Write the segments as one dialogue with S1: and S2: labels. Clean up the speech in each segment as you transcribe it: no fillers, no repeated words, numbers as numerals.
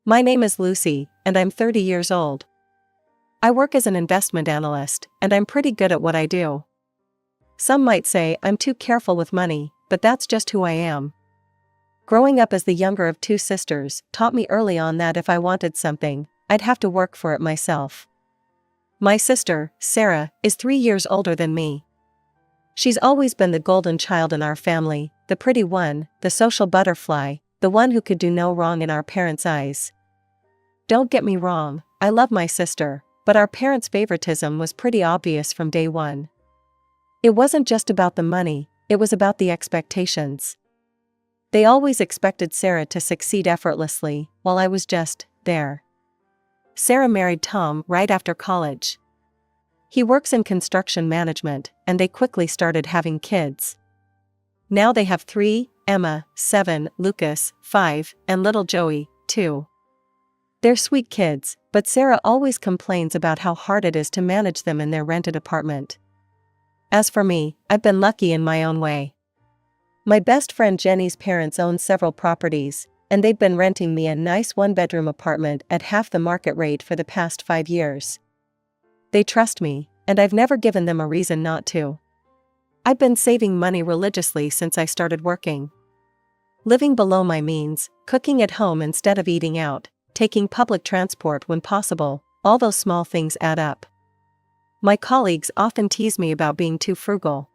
S1: My name is Lucy, and I'm 30 years old. I work as an investment analyst, and I'm pretty good at what I do. Some might say I'm too careful with money, but that's just who I am. Growing up as the younger of two sisters taught me early on that if I wanted something, I'd have to work for it myself. My sister, Sarah, is 3 years older than me. She's always been the golden child in our family, the pretty one, the social butterfly, the one who could do no wrong in our parents' eyes. Don't get me wrong, I love my sister, but our parents' favoritism was pretty obvious from day one. It wasn't just about the money, it was about the expectations. They always expected Sarah to succeed effortlessly, while I was just there. Sarah married Tom right after college. He works in construction management, and they quickly started having kids. Now they have 3, Emma, 7, Lucas, 5, and little Joey, 2. They're sweet kids, but Sarah always complains about how hard it is to manage them in their rented apartment. As for me, I've been lucky in my own way. My best friend Jenny's parents own several properties, and they've been renting me a nice one-bedroom apartment at half the market rate for the past 5 years. They trust me, and I've never given them a reason not to. I've been saving money religiously since I started working. Living below my means, cooking at home instead of eating out, taking public transport when possible, all those small things add up. My colleagues often tease me about being too frugal.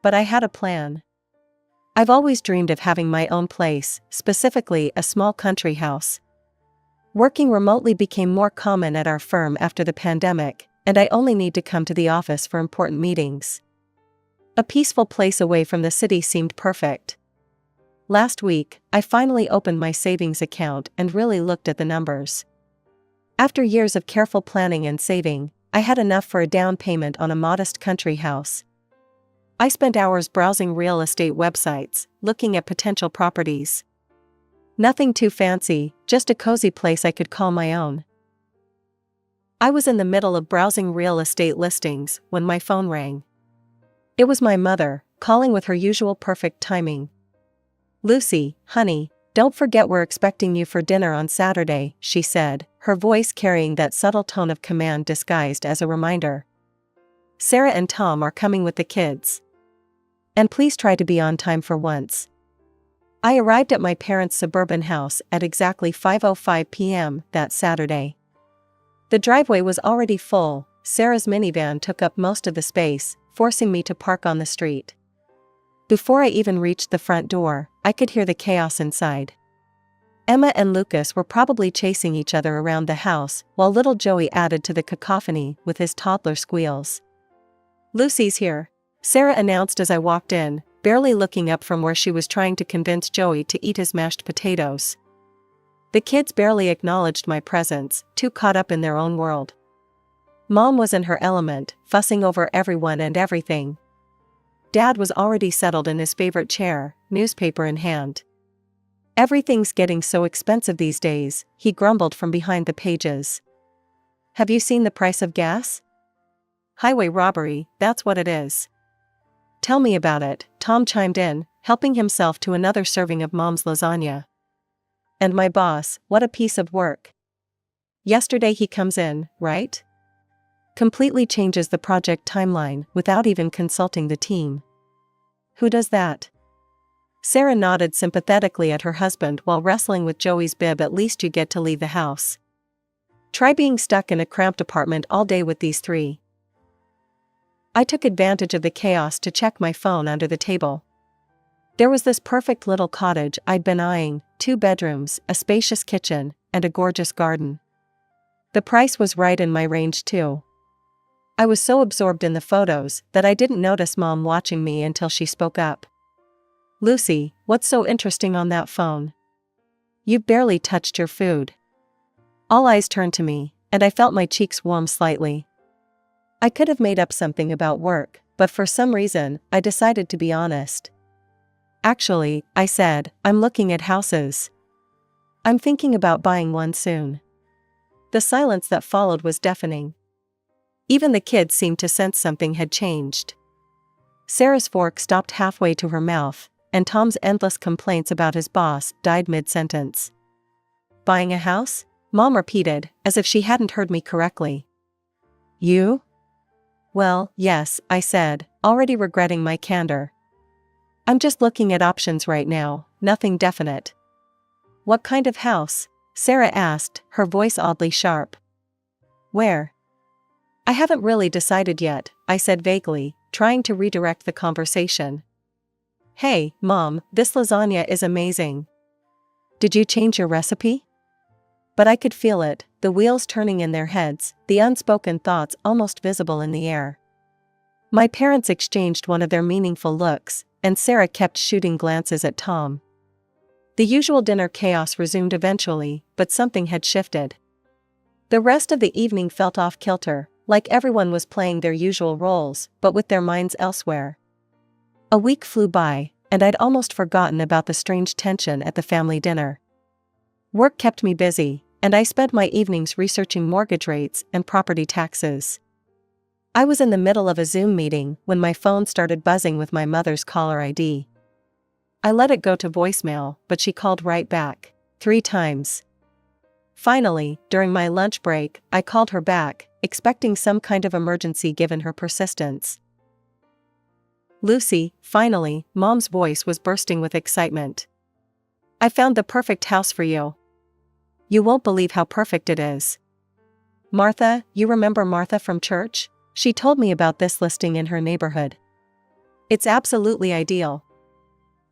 S1: But I had a plan. I've always dreamed of having my own place, specifically a small country house. Working remotely became more common at our firm after the pandemic, and I only need to come to the office for important meetings. A peaceful place away from the city seemed perfect. Last week, I finally opened my savings account and really looked at the numbers. After years of careful planning and saving, I had enough for a down payment on a modest country house. I spent hours browsing real estate websites, looking at potential properties. Nothing too fancy, just a cozy place I could call my own. I was in the middle of browsing real estate listings when my phone rang. It was my mother, calling with her usual perfect timing. "Lucy, honey, don't forget we're expecting you for dinner on Saturday," she said, her voice carrying that subtle tone of command disguised as a reminder. "Sarah and Tom are coming with the kids. And please try to be on time for once." I arrived at my parents' suburban house at exactly 5:05 p.m. that Saturday. The driveway was already full. Sarah's minivan took up most of the space, forcing me to park on the street. Before I even reached the front door, I could hear the chaos inside. Emma and Lucas were probably chasing each other around the house, while little Joey added to the cacophony with his toddler squeals. "Lucy's here," Sarah announced as I walked in, barely looking up from where she was trying to convince Joey to eat his mashed potatoes. The kids barely acknowledged my presence, too caught up in their own world. Mom was in her element, fussing over everyone and everything. Dad was already settled in his favorite chair, newspaper in hand. "Everything's getting so expensive these days," he grumbled from behind the pages. "Have you seen the price of gas? Highway robbery, that's what it is." "Tell me about it," Tom chimed in, helping himself to another serving of Mom's lasagna. "And my boss, what a piece of work. Yesterday he comes in, right? Completely changes the project timeline without even consulting the team." "Who does that?" Sarah nodded sympathetically at her husband while wrestling with Joey's bib. "At least you get to leave the house. Try being stuck in a cramped apartment all day with these 3. I took advantage of the chaos to check my phone under the table. There was this perfect little cottage I'd been eyeing, 2 bedrooms, a spacious kitchen, and a gorgeous garden. The price was right in my range too. I was so absorbed in the photos that I didn't notice Mom watching me until she spoke up. "Lucy, what's so interesting on that phone? You've barely touched your food." All eyes turned to me, and I felt my cheeks warm slightly. I could have made up something about work, but for some reason, I decided to be honest. "Actually," I said, "I'm looking at houses. I'm thinking about buying one soon." The silence that followed was deafening. Even the kids seemed to sense something had changed. Sarah's fork stopped halfway to her mouth, and Tom's endless complaints about his boss died mid-sentence. Buying a house? Mom repeated, as if she hadn't heard me correctly. You? Well, yes, I said, already regretting my candor. I'm just looking at options right now, nothing definite. What kind of house? Sarah asked, her voice oddly sharp. Where? I haven't really decided yet, I said vaguely, trying to redirect the conversation. Hey, Mom, this lasagna is amazing. Did you change your recipe? But I could feel it, the wheels turning in their heads, the unspoken thoughts almost visible in the air. My parents exchanged one of their meaningful looks, and Sarah kept shooting glances at Tom. The usual dinner chaos resumed eventually, but something had shifted. The rest of the evening felt off-kilter, like everyone was playing their usual roles, but with their minds elsewhere. A week flew by, and I'd almost forgotten about the strange tension at the family dinner. Work kept me busy, and I spent my evenings researching mortgage rates and property taxes. I was in the middle of a Zoom meeting when my phone started buzzing with my mother's caller ID. I let it go to voicemail, but she called right back, 3 times. Finally, during my lunch break, I called her back, expecting some kind of emergency given her persistence. Lucy, finally, Mom's voice was bursting with excitement. I found the perfect house for you. You won't believe how perfect it is. Martha, you remember Martha from church? She told me about this listing in her neighborhood. It's absolutely ideal.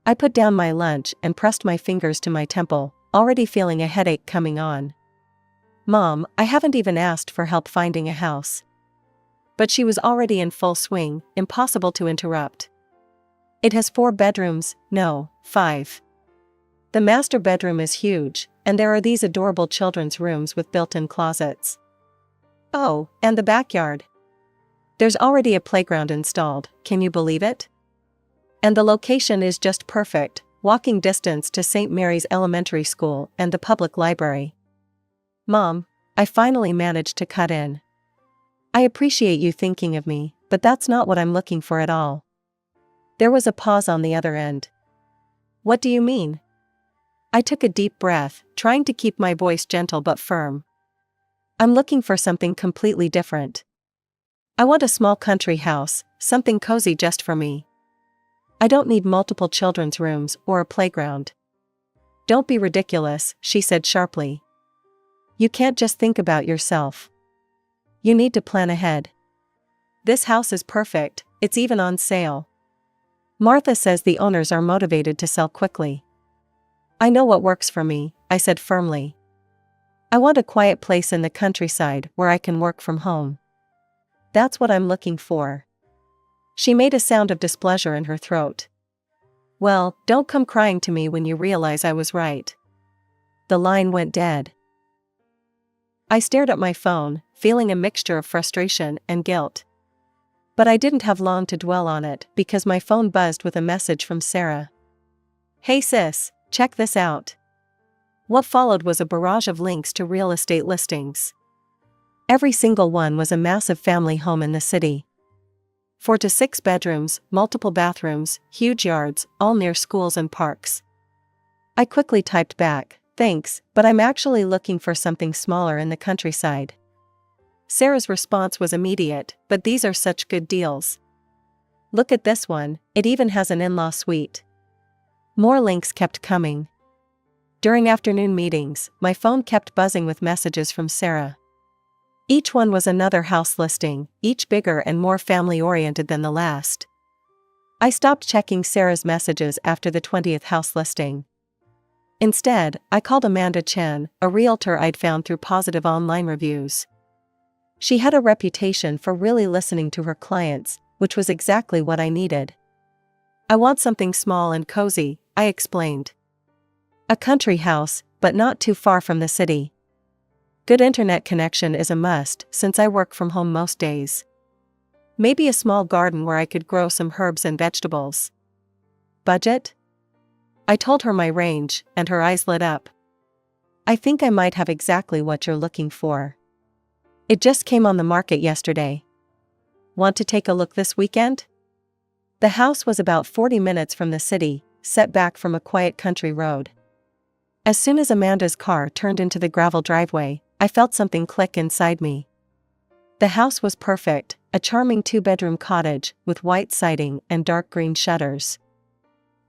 S1: I put down my lunch and pressed my fingers to my temple, already feeling a headache coming on. Mom, I haven't even asked for help finding a house. But she was already in full swing, impossible to interrupt. It has 4 bedrooms, no, 5. The master bedroom is huge, and there are these adorable children's rooms with built-in closets. Oh, and the backyard. There's already a playground installed, can you believe it? And the location is just perfect, walking distance to St. Mary's Elementary School and the public library. Mom, I finally managed to cut in. I appreciate you thinking of me, but that's not what I'm looking for at all. There was a pause on the other end. What do you mean? I took a deep breath, trying to keep my voice gentle but firm. I'm looking for something completely different. I want a small country house, something cozy just for me. I don't need multiple children's rooms or a playground. Don't be ridiculous, she said sharply. You can't just think about yourself. You need to plan ahead. This house is perfect, it's even on sale. Martha says the owners are motivated to sell quickly. I know what works for me, I said firmly. I want a quiet place in the countryside where I can work from home. That's what I'm looking for. She made a sound of displeasure in her throat. Well, don't come crying to me when you realize I was right. The line went dead. I stared at my phone, feeling a mixture of frustration and guilt. But I didn't have long to dwell on it because my phone buzzed with a message from Sarah. Hey sis, check this out. What followed was a barrage of links to real estate listings. Every single one was a massive family home in the city. 4 to 6 bedrooms, multiple bathrooms, huge yards, all near schools and parks. I quickly typed back, thanks, but I'm actually looking for something smaller in the countryside. Sarah's response was immediate, but these are such good deals. Look at this one, it even has an in-law suite. More links kept coming. During afternoon meetings, my phone kept buzzing with messages from Sarah. Each one was another house listing, each bigger and more family-oriented than the last. I stopped checking Sarah's messages after the 20th house listing. Instead, I called Amanda Chen, a realtor I'd found through positive online reviews. She had a reputation for really listening to her clients, which was exactly what I needed. I want something small and cozy, I explained. A country house, but not too far from the city. Good internet connection is a must since I work from home most days. Maybe a small garden where I could grow some herbs and vegetables. Budget? I told her my range, and her eyes lit up. I think I might have exactly what you're looking for. It just came on the market yesterday. Want to take a look this weekend? The house was about 40 minutes from the city, set back from a quiet country road. As soon as Amanda's car turned into the gravel driveway, I felt something click inside me. The house was perfect, a charming two-bedroom cottage with white siding and dark green shutters.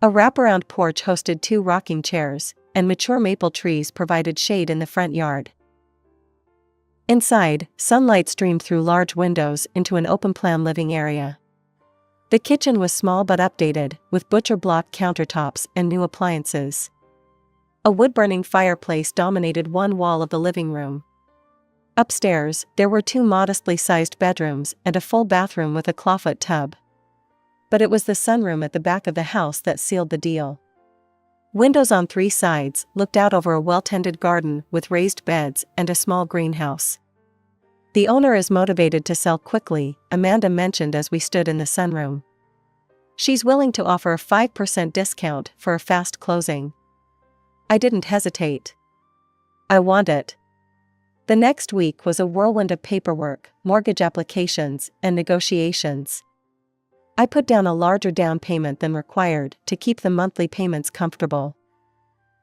S1: A wraparound porch hosted 2 rocking chairs, and mature maple trees provided shade in the front yard. Inside, sunlight streamed through large windows into an open-plan living area. The kitchen was small but updated, with butcher block countertops and new appliances. A wood-burning fireplace dominated one wall of the living room. Upstairs, there were 2 modestly sized bedrooms and a full bathroom with a clawfoot tub. But it was the sunroom at the back of the house that sealed the deal. Windows on 3 sides looked out over a well-tended garden with raised beds and a small greenhouse. "The owner is motivated to sell quickly," Amanda mentioned as we stood in the sunroom. "She's willing to offer a 5% discount for a fast closing." I didn't hesitate. "I want it." The next week was a whirlwind of paperwork, mortgage applications, and negotiations. I put down a larger down payment than required to keep the monthly payments comfortable.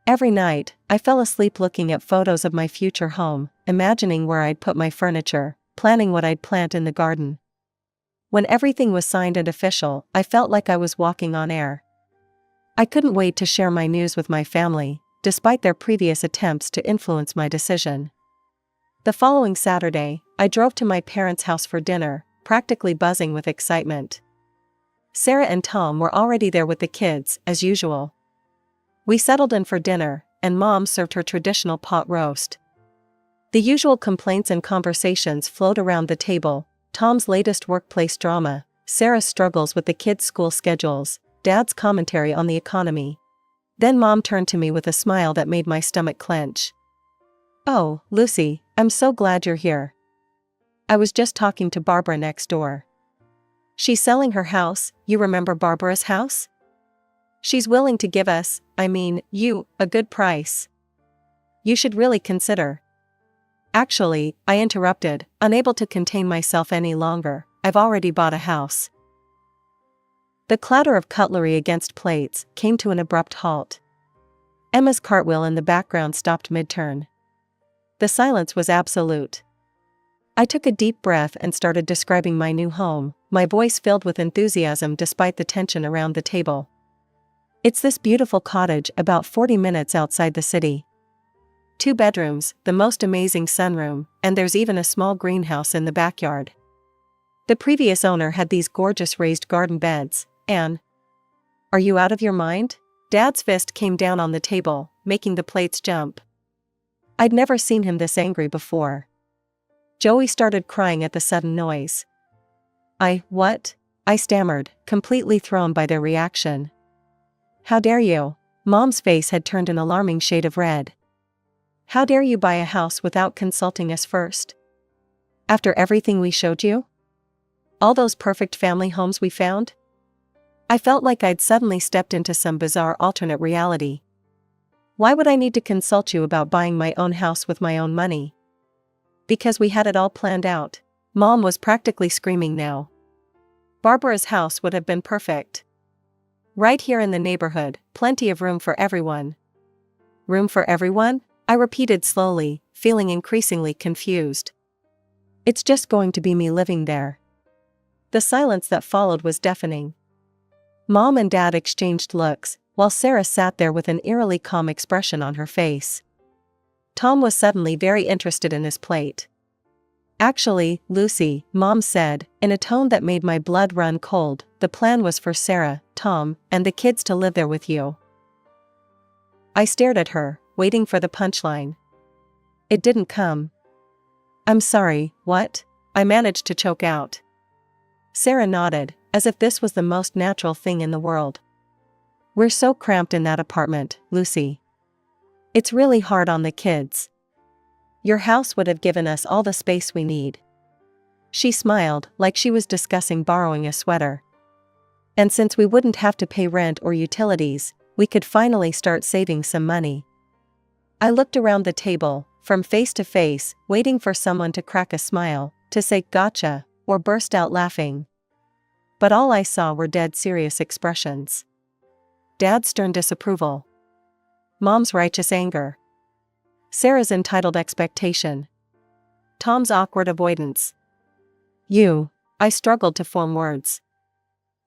S1: Every night, I fell asleep looking at photos of my future home, imagining where I'd put my furniture, planning what I'd plant in the garden. When everything was signed and official, I felt like I was walking on air. I couldn't wait to share my news with my family, despite their previous attempts to influence my decision. The following Saturday, I drove to my parents' house for dinner, practically buzzing with excitement. Sarah and Tom were already there with the kids, as usual. We settled in for dinner, and Mom served her traditional pot roast. The usual complaints and conversations flowed around the table: Tom's latest workplace drama, Sarah's struggles with the kids' school schedules, Dad's commentary on the economy. Then Mom turned to me with a smile that made my stomach clench. "Oh, Lucy, I'm so glad you're here. I was just talking to Barbara next door. She's selling her house. You remember Barbara's house? She's willing to give us, you, a good price. You should really consider." "Actually," I interrupted, unable to contain myself any longer, "I've already bought a house." The clatter of cutlery against plates came to an abrupt halt. Emma's cartwheel in the background stopped mid-turn. The silence was absolute. I took a deep breath and started describing my new home, my voice filled with enthusiasm despite the tension around the table. "It's this beautiful cottage about 40 minutes outside the city. 2 bedrooms, the most amazing sunroom, and there's even a small greenhouse in the backyard. The previous owner had these gorgeous raised garden beds, and..." "Are you out of your mind?" Dad's fist came down on the table, making the plates jump. I'd never seen him this angry before. Joey started crying at the sudden noise. What?" I stammered, completely thrown by their reaction. "How dare you?" Mom's face had turned an alarming shade of red. "How dare you buy a house without consulting us first? After everything we showed you? All those perfect family homes we found?" I felt like I'd suddenly stepped into some bizarre alternate reality. "Why would I need to consult you about buying my own house with my own money?" "Because we had it all planned out." Mom was practically screaming now. "Barbara's house would have been perfect. Right here in the neighborhood, plenty of room for everyone." "Room for everyone?" I repeated slowly, feeling increasingly confused. "It's just going to be me living there." The silence that followed was deafening. Mom and Dad exchanged looks, while Sarah sat there with an eerily calm expression on her face. Tom was suddenly very interested in his plate. "Actually, Lucy," Mom said, in a tone that made my blood run cold, "the plan was for Sarah, Tom, and the kids to live there with you." I stared at her, waiting for the punchline. It didn't come. "I'm sorry, what?" I managed to choke out. Sarah nodded, as if this was the most natural thing in the world. "We're so cramped in that apartment, Lucy. It's really hard on the kids. Your house would have given us all the space we need." She smiled, like she was discussing borrowing a sweater. "And since we wouldn't have to pay rent or utilities, we could finally start saving some money." I looked around the table, from face to face, waiting for someone to crack a smile, to say "gotcha," or burst out laughing. But all I saw were dead serious expressions. Dad's stern disapproval. Mom's righteous anger. Sarah's entitled expectation. Tom's awkward avoidance. I struggled to form words.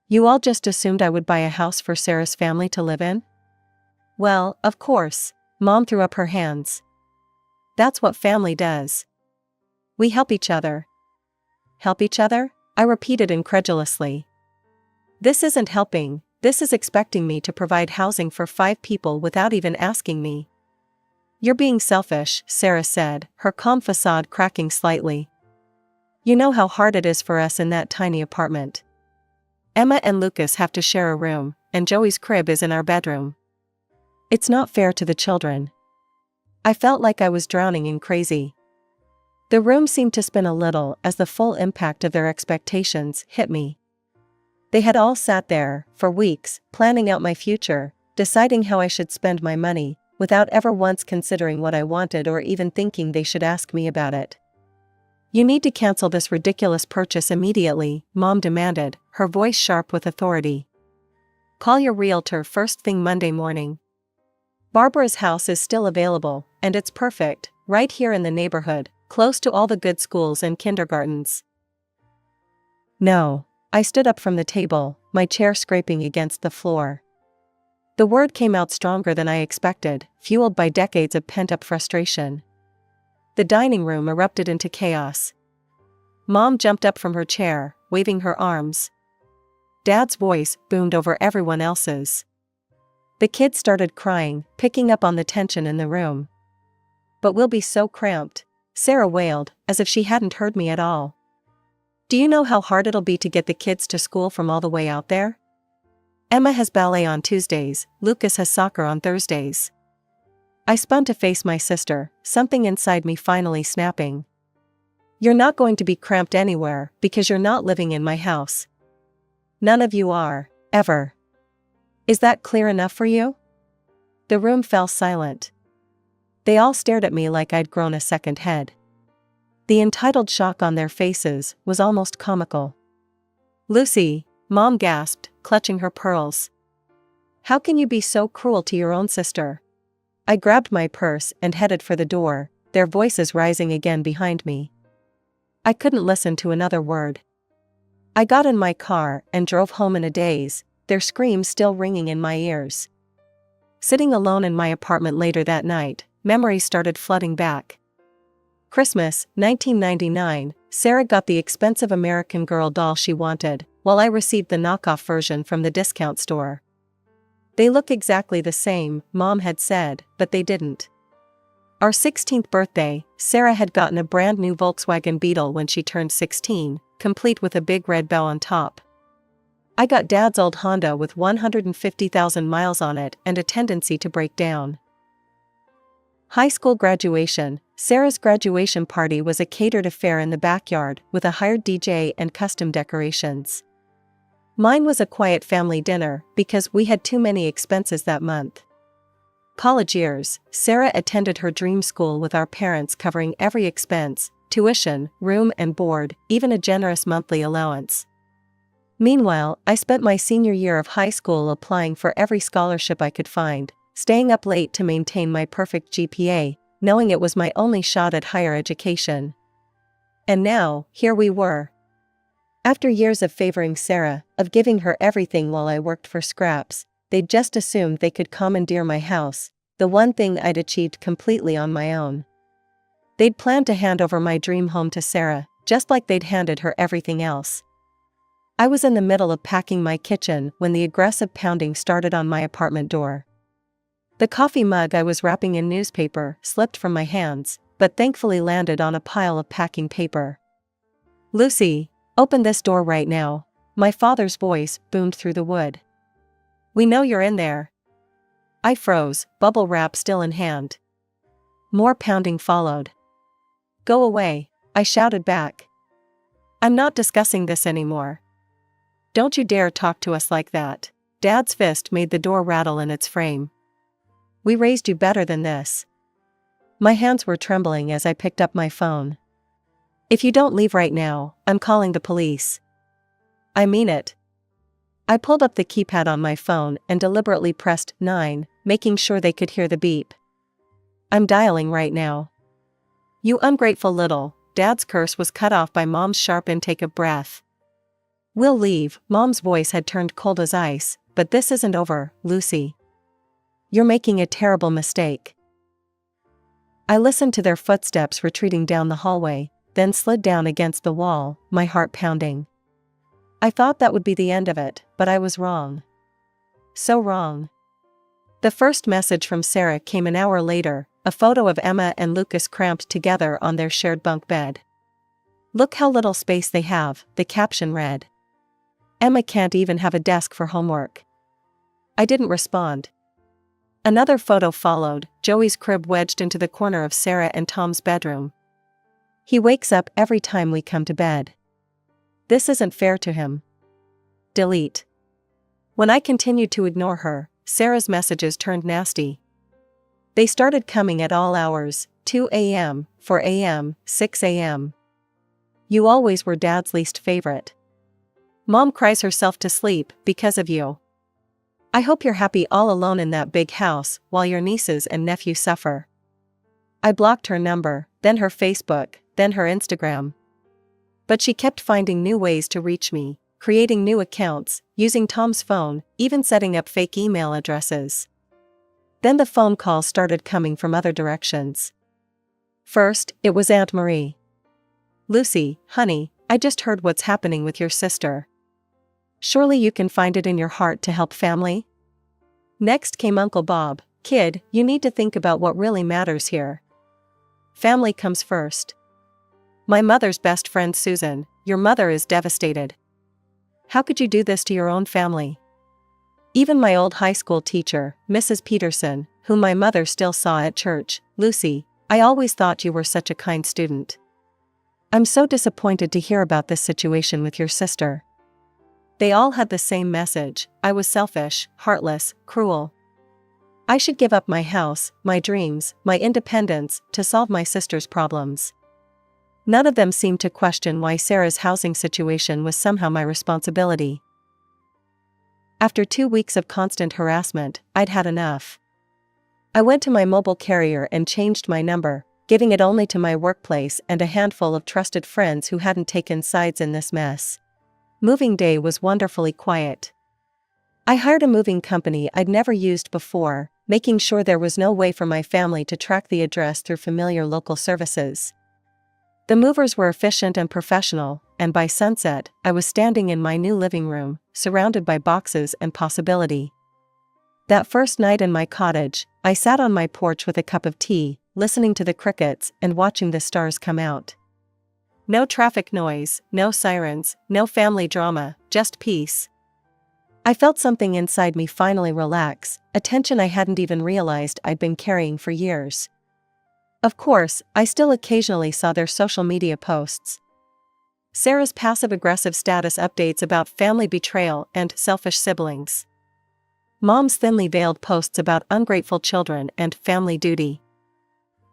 S1: You all just assumed I would buy a house for Sarah's family to live in? Well, of course. Mom threw up her hands. That's what family does. We help each other. Help each other? I repeated incredulously. This isn't helping, this is expecting me to provide housing for 5 people without even asking me. You're being selfish, Sarah said, her calm facade cracking slightly. You know how hard it is for us in that tiny apartment. Emma and Lucas have to share a room, and Joey's crib is in our bedroom. It's not fair to the children. I felt like I was drowning in crazy. The room seemed to spin a little as the full impact of their expectations hit me. They had all sat there, for weeks, planning out my future, deciding how I should spend my money, without ever once considering what I wanted or even thinking they should ask me about it. You need to cancel this ridiculous purchase immediately, Mom demanded, her voice sharp with authority. Call your realtor first thing Monday morning. Barbara's house is still available, and it's perfect, right here in the neighborhood, close to all the good schools and kindergartens. No. I stood up from the table, my chair scraping against the floor. The word came out stronger than I expected, fueled by decades of pent-up frustration. The dining room erupted into chaos. Mom jumped up from her chair, waving her arms. Dad's voice boomed over everyone else's. The kids started crying, picking up on the tension in the room. But we'll be so cramped, Sarah wailed, as if she hadn't heard me at all. Do you know how hard it'll be to get the kids to school from all the way out there? Emma has ballet on Tuesdays, Lucas has soccer on Thursdays. I spun to face my sister, something inside me finally snapping. You're not going to be cramped anywhere, because you're not living in my house. None of you are, ever. Is that clear enough for you? The room fell silent. They all stared at me like I'd grown a second head. The entitled shock on their faces was almost comical. Lucy, Mom gasped, clutching her pearls. How can you be so cruel to your own sister? I grabbed my purse and headed for the door, their voices rising again behind me. I couldn't listen to another word. I got in my car and drove home in a daze, their screams still ringing in my ears. Sitting alone in my apartment later that night, memories started flooding back. Christmas, 1999, Sarah got the expensive American Girl doll she wanted, while I received the knockoff version from the discount store. They look exactly the same, Mom had said, but they didn't. Our 16th birthday, Sarah had gotten a brand new Volkswagen Beetle when she turned 16, complete with a big red bow on top. I got Dad's old Honda with 150,000 miles on it and a tendency to break down. High school graduation. Sarah's graduation party was a catered affair in the backyard with a hired DJ and custom decorations. Mine was a quiet family dinner because we had too many expenses that month. College years. Sarah attended her dream school with our parents covering every expense, tuition, room and board, even a generous monthly allowance. Meanwhile, I spent my senior year of high school applying for every scholarship I could find, staying up late to maintain my perfect GPA, knowing it was my only shot at higher education. And now, here we were. After years of favoring Sarah, of giving her everything while I worked for scraps, they'd just assumed they could commandeer my house, the one thing I'd achieved completely on my own. They'd planned to hand over my dream home to Sarah, just like they'd handed her everything else. I was in the middle of packing my kitchen when the aggressive pounding started on my apartment door. The coffee mug I was wrapping in newspaper slipped from my hands, but thankfully landed on a pile of packing paper. Lucy, open this door right now, my father's voice boomed through the wood. We know you're in there. I froze, bubble wrap still in hand. More pounding followed. Go away, I shouted back. I'm not discussing this anymore. Don't you dare talk to us like that. Dad's fist made the door rattle in its frame. We raised you better than this. My hands were trembling as I picked up my phone. If you don't leave right now, I'm calling the police. I mean it. I pulled up the keypad on my phone and deliberately pressed 9, making sure they could hear the beep. I'm dialing right now. You ungrateful little, Dad's curse was cut off by Mom's sharp intake of breath. We'll leave, Mom's voice had turned cold as ice, but this isn't over, Lucy. You're making a terrible mistake. I listened to their footsteps retreating down the hallway, then slid down against the wall, my heart pounding. I thought that would be the end of it, but I was wrong. So wrong. The first message from Sarah came an hour later, a photo of Emma and Lucas cramped together on their shared bunk bed. Look how little space they have, the caption read. Emma can't even have a desk for homework. I didn't respond. Another photo followed, Joey's crib wedged into the corner of Sarah and Tom's bedroom. He wakes up every time we come to bed. This isn't fair to him. Delete. When I continued to ignore her, Sarah's messages turned nasty. They started coming at all hours, 2 a.m., 4 a.m., 6 a.m. You always were Dad's least favorite. Mom cries herself to sleep because of you. I hope you're happy all alone in that big house while your nieces and nephew suffer. I blocked her number, then her Facebook, then her Instagram. But she kept finding new ways to reach me, creating new accounts, using Tom's phone, even setting up fake email addresses. Then the phone calls started coming from other directions. First, it was Aunt Marie. Lucy, honey, I just heard what's happening with your sister. Surely you can find it in your heart to help family? Next came Uncle Bob. Kid, you need to think about what really matters here. Family comes first. My mother's best friend Susan, your mother is devastated. How could you do this to your own family? Even my old high school teacher, Mrs. Peterson, whom my mother still saw at church, Lucy, I always thought you were such a kind student. I'm so disappointed to hear about this situation with your sister. They all had the same message: I was selfish, heartless, cruel. I should give up my house, my dreams, my independence, to solve my sister's problems. None of them seemed to question why Sarah's housing situation was somehow my responsibility. After 2 weeks of constant harassment, I'd had enough. I went to my mobile carrier and changed my number, giving it only to my workplace and a handful of trusted friends who hadn't taken sides in this mess. Moving day was wonderfully quiet. I hired a moving company I'd never used before, making sure there was no way for my family to track the address through familiar local services. The movers were efficient and professional, and by sunset, I was standing in my new living room, surrounded by boxes and possibility. That first night in my cottage, I sat on my porch with a cup of tea, listening to the crickets and watching the stars come out. No traffic noise, no sirens, no family drama, just peace. I felt something inside me finally relax, a tension I hadn't even realized I'd been carrying for years. Of course, I still occasionally saw their social media posts. Sarah's passive-aggressive status updates about family betrayal and selfish siblings. Mom's thinly veiled posts about ungrateful children and family duty.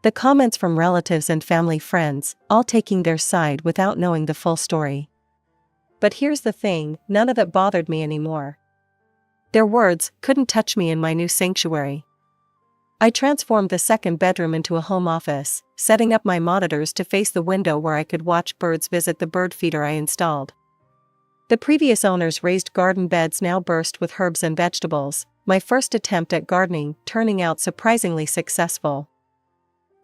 S1: The comments from relatives and family friends, all taking their side without knowing the full story. But here's the thing, none of it bothered me anymore. Their words couldn't touch me in my new sanctuary. I transformed the second bedroom into a home office, setting up my monitors to face the window where I could watch birds visit the bird feeder I installed. The previous owners' raised garden beds now burst with herbs and vegetables, my first attempt at gardening turning out surprisingly successful.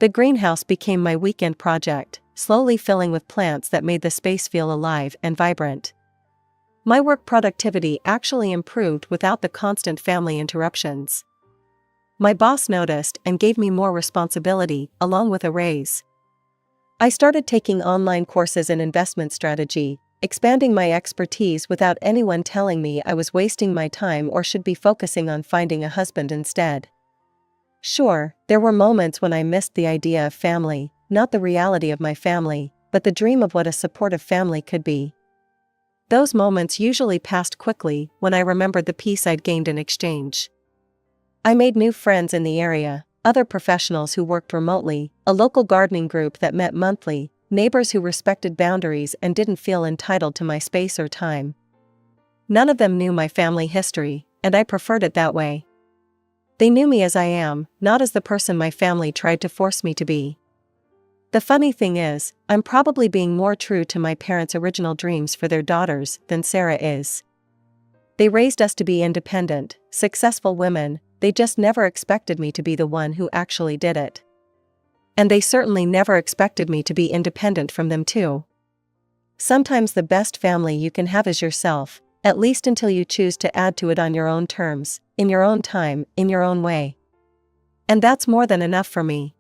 S1: The greenhouse became my weekend project, slowly filling with plants that made the space feel alive and vibrant. My work productivity actually improved without the constant family interruptions. My boss noticed and gave me more responsibility, along with a raise. I started taking online courses in investment strategy, expanding my expertise without anyone telling me I was wasting my time or should be focusing on finding a husband instead. Sure, there were moments when I missed the idea of family, not the reality of my family, but the dream of what a supportive family could be. Those moments usually passed quickly when I remembered the peace I'd gained in exchange. I made new friends in the area, other professionals who worked remotely, a local gardening group that met monthly, neighbors who respected boundaries and didn't feel entitled to my space or time. None of them knew my family history, and I preferred it that way. They knew me as I am, not as the person my family tried to force me to be. The funny thing is, I'm probably being more true to my parents' original dreams for their daughters than Sarah is. They raised us to be independent, successful women, they just never expected me to be the one who actually did it. And they certainly never expected me to be independent from them too. Sometimes the best family you can have is yourself, at least until you choose to add to it on your own terms, in your own time, in your own way. And that's more than enough for me.